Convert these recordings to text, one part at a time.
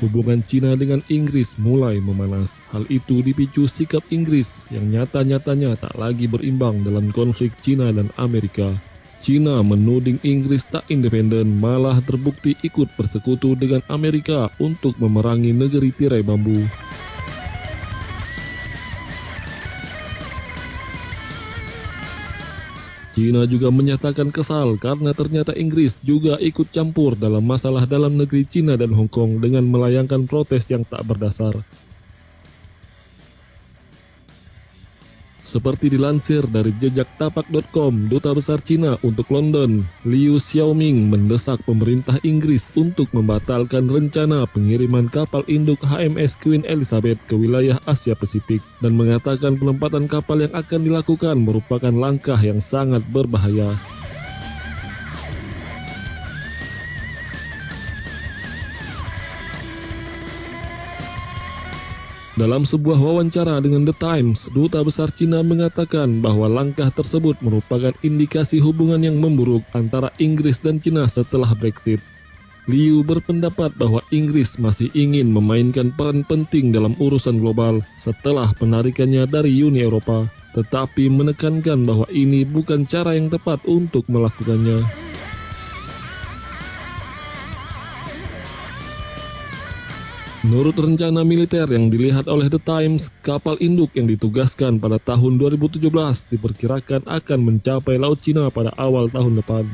hubungan Cina dengan Inggris mulai memanas. Hal itu dipicu sikap Inggris yang nyata-nyatanya tak lagi berimbang dalam konflik Cina dan Amerika. Cina menuding Inggris tak independen, malah terbukti ikut bersekutu dengan Amerika untuk memerangi negeri tirai bambu. Cina juga menyatakan kesal karena ternyata Inggris juga ikut campur dalam masalah dalam negeri Cina dan Hong Kong dengan melayangkan protes yang tak berdasar. Seperti dilansir dari jejaktapak.com, Duta Besar Cina untuk London, Liu Xiaoming mendesak pemerintah Inggris untuk membatalkan rencana pengiriman kapal induk HMS Queen Elizabeth ke wilayah Asia Pasifik dan mengatakan penempatan kapal yang akan dilakukan merupakan langkah yang sangat berbahaya. Dalam sebuah wawancara dengan The Times, Duta Besar Cina mengatakan bahwa langkah tersebut merupakan indikasi hubungan yang memburuk antara Inggris dan Cina setelah Brexit. Liu berpendapat bahwa Inggris masih ingin memainkan peran penting dalam urusan global setelah penarikannya dari Uni Eropa, tetapi menekankan bahwa ini bukan cara yang tepat untuk melakukannya. Menurut rencana militer yang dilihat oleh The Times, kapal induk yang ditugaskan pada tahun 2017 diperkirakan akan mencapai Laut Cina pada awal tahun depan.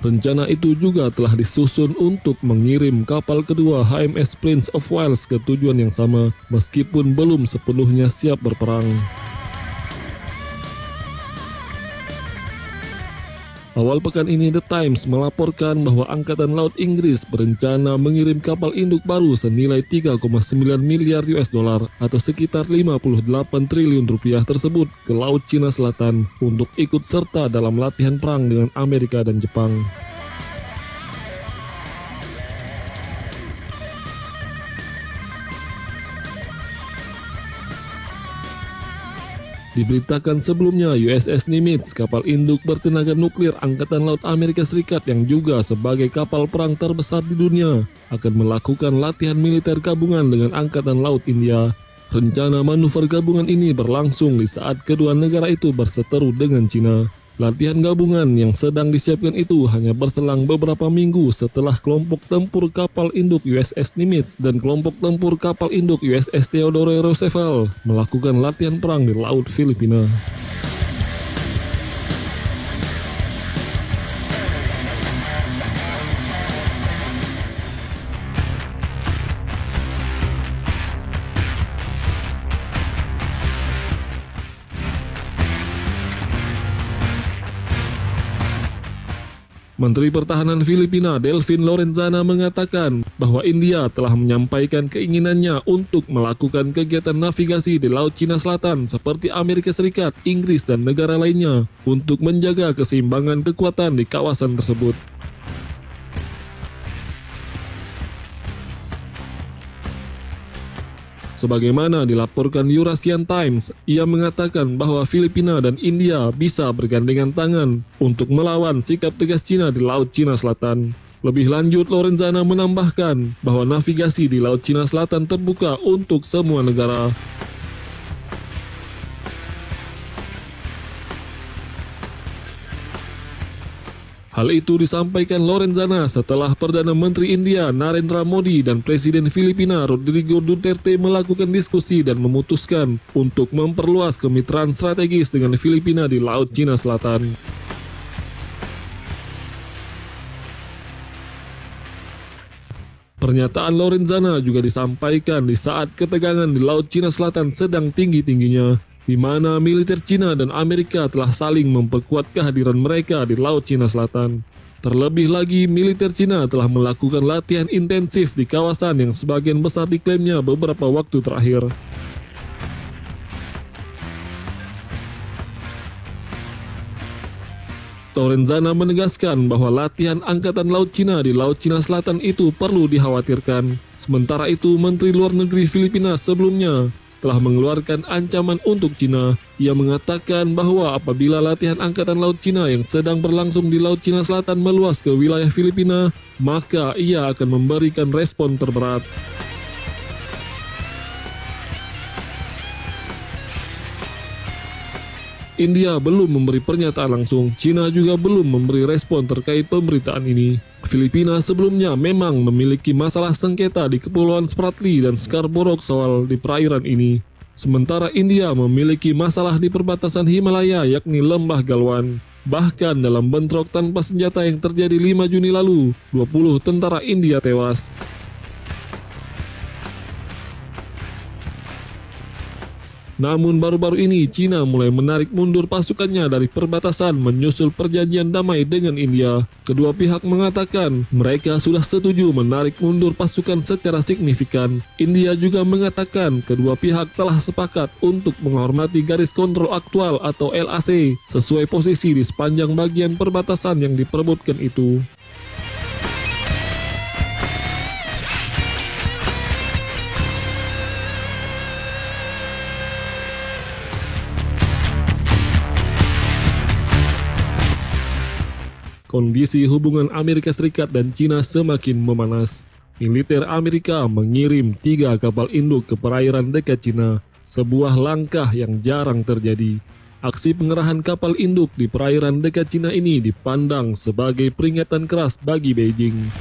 Rencana itu juga telah disusun untuk mengirim kapal kedua HMS Prince of Wales ke tujuan yang sama, meskipun belum sepenuhnya siap berperang. Awal pekan ini The Times melaporkan bahwa Angkatan Laut Inggris berencana mengirim kapal induk baru senilai 3,9 miliar US dollar atau sekitar 58 triliun rupiah tersebut ke Laut Cina Selatan untuk ikut serta dalam latihan perang dengan Amerika dan Jepang. Diberitakan sebelumnya, USS Nimitz, kapal induk bertenaga nuklir Angkatan Laut Amerika Serikat yang juga sebagai kapal perang terbesar di dunia, akan melakukan latihan militer gabungan dengan Angkatan Laut India. Rencana manuver gabungan ini berlangsung di saat kedua negara itu berseteru dengan Cina. Latihan gabungan yang sedang disiapkan itu hanya berselang beberapa minggu setelah kelompok tempur kapal induk USS Nimitz dan kelompok tempur kapal induk USS Theodore Roosevelt melakukan latihan perang di Laut Filipina. Menteri Pertahanan Filipina Delfin Lorenzana mengatakan bahwa India telah menyampaikan keinginannya untuk melakukan kegiatan navigasi di Laut Cina Selatan seperti Amerika Serikat, Inggris, dan negara lainnya untuk menjaga keseimbangan kekuatan di kawasan tersebut. Sebagaimana dilaporkan Eurasian Times, ia mengatakan bahwa Filipina dan India bisa bergandengan tangan untuk melawan sikap tegas Cina di Laut Cina Selatan. Lebih lanjut, Lorenzana menambahkan bahwa navigasi di Laut Cina Selatan terbuka untuk semua negara. Hal itu disampaikan Lorenzana setelah Perdana Menteri India Narendra Modi dan Presiden Filipina Rodrigo Duterte melakukan diskusi dan memutuskan untuk memperluas kemitraan strategis dengan Filipina di Laut Cina Selatan. Pernyataan Lorenzana juga disampaikan di saat ketegangan di Laut Cina Selatan sedang tinggi-tingginya, di mana militer Cina dan Amerika telah saling memperkuat kehadiran mereka di Laut Cina Selatan. Terlebih lagi, militer Cina telah melakukan latihan intensif di kawasan yang sebagian besar diklaimnya beberapa waktu terakhir. Lorenzana menegaskan bahwa latihan Angkatan Laut Cina di Laut Cina Selatan itu perlu dikhawatirkan. Sementara itu, Menteri Luar Negeri Filipina sebelumnya, telah mengeluarkan ancaman untuk Cina. Ia mengatakan bahwa apabila latihan Angkatan Laut Cina yang sedang berlangsung di Laut Cina Selatan meluas ke wilayah Filipina, maka ia akan memberikan respon terberat. India belum memberi pernyataan langsung, Cina juga belum memberi respon terkait pemberitaan ini. Filipina sebelumnya memang memiliki masalah sengketa di Kepulauan Spratly dan Scarborough Shoal di perairan ini. Sementara India memiliki masalah di perbatasan Himalaya yakni Lembah Galwan. Bahkan dalam bentrok tanpa senjata yang terjadi 5 Juni lalu, 20 tentara India tewas. Namun baru-baru ini Cina mulai menarik mundur pasukannya dari perbatasan menyusul perjanjian damai dengan India. Kedua pihak mengatakan mereka sudah setuju menarik mundur pasukan secara signifikan. India juga mengatakan kedua pihak telah sepakat untuk menghormati garis kontrol aktual atau LAC sesuai posisi di sepanjang bagian perbatasan yang diperebutkan itu. Kondisi hubungan Amerika Serikat dan Cina semakin memanas. Militer Amerika mengirim 3 kapal induk ke perairan dekat Cina, sebuah langkah yang jarang terjadi. Aksi pengerahan kapal induk di perairan dekat Cina ini dipandang sebagai peringatan keras bagi Beijing.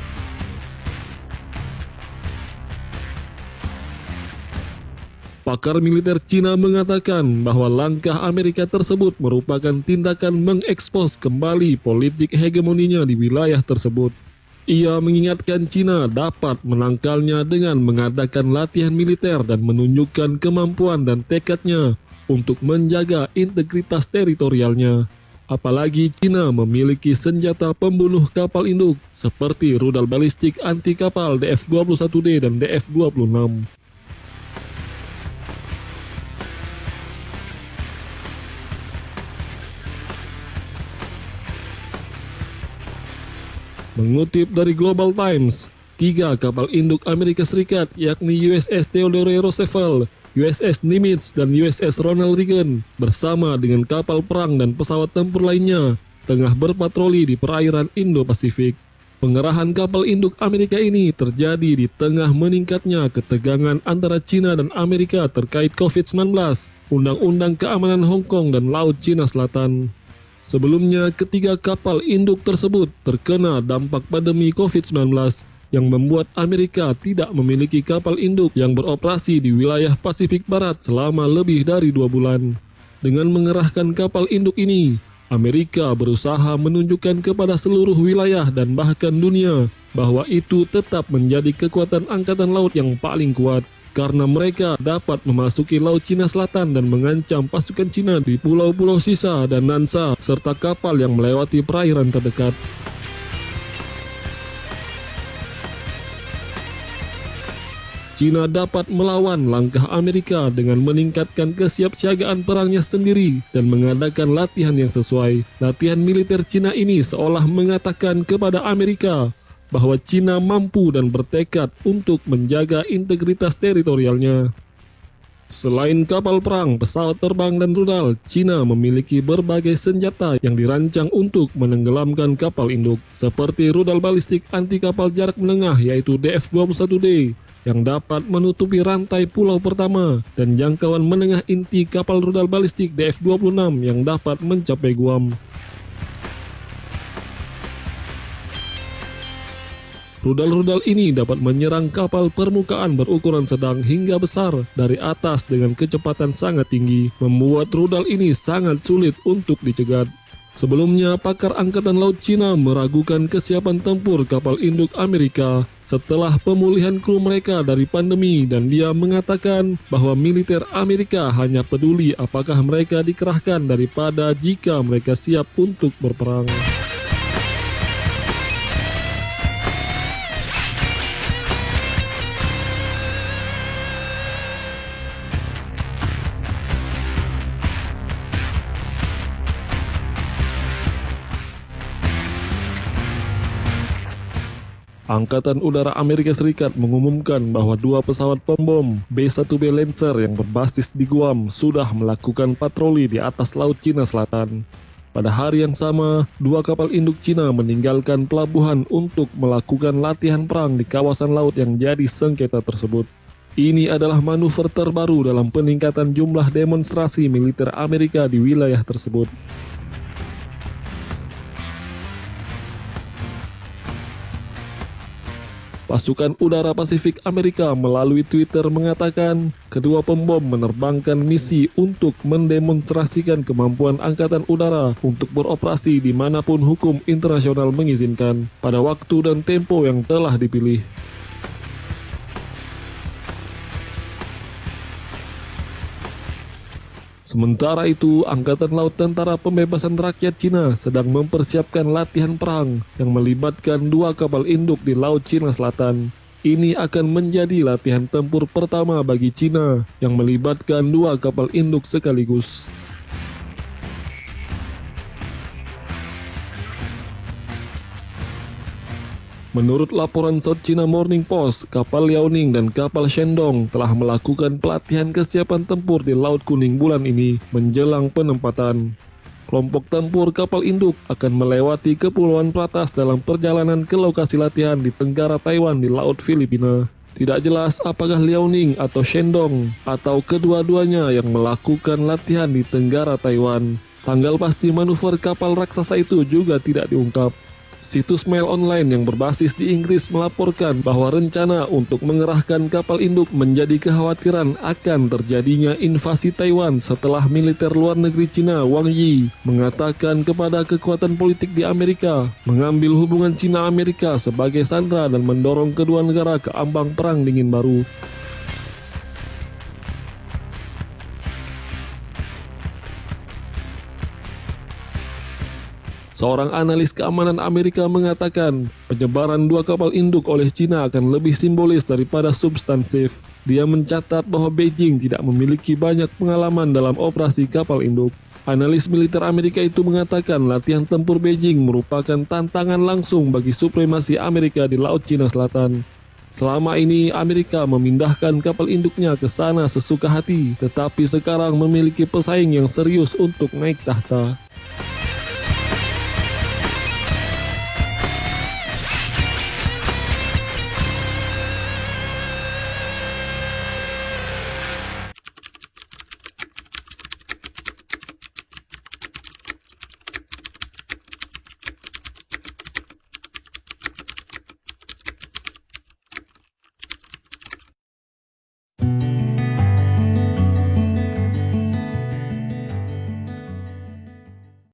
Pakar militer Cina mengatakan bahwa langkah Amerika tersebut merupakan tindakan mengekspos kembali politik hegemoninya di wilayah tersebut. Ia mengingatkan Cina dapat menangkalnya dengan mengadakan latihan militer dan menunjukkan kemampuan dan tekadnya untuk menjaga integritas teritorialnya. Apalagi Cina memiliki senjata pembunuh kapal induk seperti rudal balistik anti kapal DF-21D dan DF-26. Mengutip dari Global Times, 3 kapal induk Amerika Serikat yakni USS Theodore Roosevelt, USS Nimitz, dan USS Ronald Reagan bersama dengan kapal perang dan pesawat tempur lainnya tengah berpatroli di perairan Indo-Pasifik. Pengerahan kapal induk Amerika ini terjadi di tengah meningkatnya ketegangan antara Cina dan Amerika terkait COVID-19, Undang-Undang Keamanan Hong Kong dan Laut Cina Selatan. Sebelumnya, ketiga kapal induk tersebut terkena dampak pandemi COVID-19 yang membuat Amerika tidak memiliki kapal induk yang beroperasi di wilayah Pasifik Barat selama lebih dari 2 bulan. Dengan mengerahkan kapal induk ini, Amerika berusaha menunjukkan kepada seluruh wilayah dan bahkan dunia bahwa itu tetap menjadi kekuatan angkatan laut yang paling kuat. Karena mereka dapat memasuki Laut Cina Selatan dan mengancam pasukan Cina di pulau-pulau Sisa dan Nansa, serta kapal yang melewati perairan terdekat. Cina dapat melawan langkah Amerika dengan meningkatkan kesiapsiagaan perangnya sendiri dan mengadakan latihan yang sesuai. Latihan militer Cina ini seolah mengatakan kepada Amerika bahwa Cina mampu dan bertekad untuk menjaga integritas teritorialnya. Selain kapal perang, pesawat terbang, dan rudal, Cina memiliki berbagai senjata yang dirancang untuk menenggelamkan kapal induk, seperti rudal balistik anti kapal jarak menengah yaitu DF-21D, yang dapat menutupi rantai pulau pertama, dan jangkauan menengah inti kapal rudal balistik DF-26 yang dapat mencapai Guam. Rudal-rudal ini dapat menyerang kapal permukaan berukuran sedang hingga besar dari atas dengan kecepatan sangat tinggi, membuat rudal ini sangat sulit untuk dicegat. Sebelumnya, pakar Angkatan Laut Cina meragukan kesiapan tempur kapal induk Amerika setelah pemulihan kru mereka dari pandemi, dan dia mengatakan bahwa militer Amerika hanya peduli apakah mereka dikerahkan daripada jika mereka siap untuk berperang. Angkatan Udara Amerika Serikat mengumumkan bahwa 2 pesawat pembom B-1B Lancer yang berbasis di Guam sudah melakukan patroli di atas Laut Cina Selatan. Pada hari yang sama, 2 kapal induk Cina meninggalkan pelabuhan untuk melakukan latihan perang di kawasan laut yang jadi sengketa tersebut. Ini adalah manuver terbaru dalam peningkatan jumlah demonstrasi militer Amerika di wilayah tersebut. Pasukan Udara Pasifik Amerika melalui Twitter mengatakan kedua pembom menerbangkan misi untuk mendemonstrasikan kemampuan Angkatan Udara untuk beroperasi dimanapun hukum internasional mengizinkan pada waktu dan tempo yang telah dipilih. Sementara itu, Angkatan Laut Tentara Pembebasan Rakyat Cina sedang mempersiapkan latihan perang yang melibatkan 2 kapal induk di Laut Cina Selatan. Ini akan menjadi latihan tempur pertama bagi Cina yang melibatkan 2 kapal induk sekaligus. Menurut laporan South China Morning Post, kapal Liaoning dan kapal Shandong telah melakukan pelatihan kesiapan tempur di Laut Kuning bulan ini menjelang penempatan. Kelompok tempur kapal induk akan melewati kepulauan Pratas dalam perjalanan ke lokasi latihan di Tenggara Taiwan di Laut Filipina. Tidak jelas apakah Liaoning atau Shandong atau kedua-duanya yang melakukan latihan di Tenggara Taiwan. Tanggal pasti manuver kapal raksasa itu juga tidak diungkap. Situs mail online yang berbasis di Inggris melaporkan bahwa rencana untuk mengerahkan kapal induk menjadi kekhawatiran akan terjadinya invasi Taiwan setelah militer luar negeri Cina Wang Yi mengatakan kepada kekuatan politik di Amerika mengambil hubungan Cina-Amerika sebagai sandera dan mendorong kedua negara ke ambang perang dingin baru. Seorang analis keamanan Amerika mengatakan penyebaran 2 kapal induk oleh Cina akan lebih simbolis daripada substansif. Dia mencatat bahwa Beijing tidak memiliki banyak pengalaman dalam operasi kapal induk. Analis militer Amerika itu mengatakan latihan tempur Beijing merupakan tantangan langsung bagi supremasi Amerika di Laut Cina Selatan. Selama ini Amerika memindahkan kapal induknya ke sana sesuka hati, tetapi sekarang memiliki pesaing yang serius untuk naik tahta.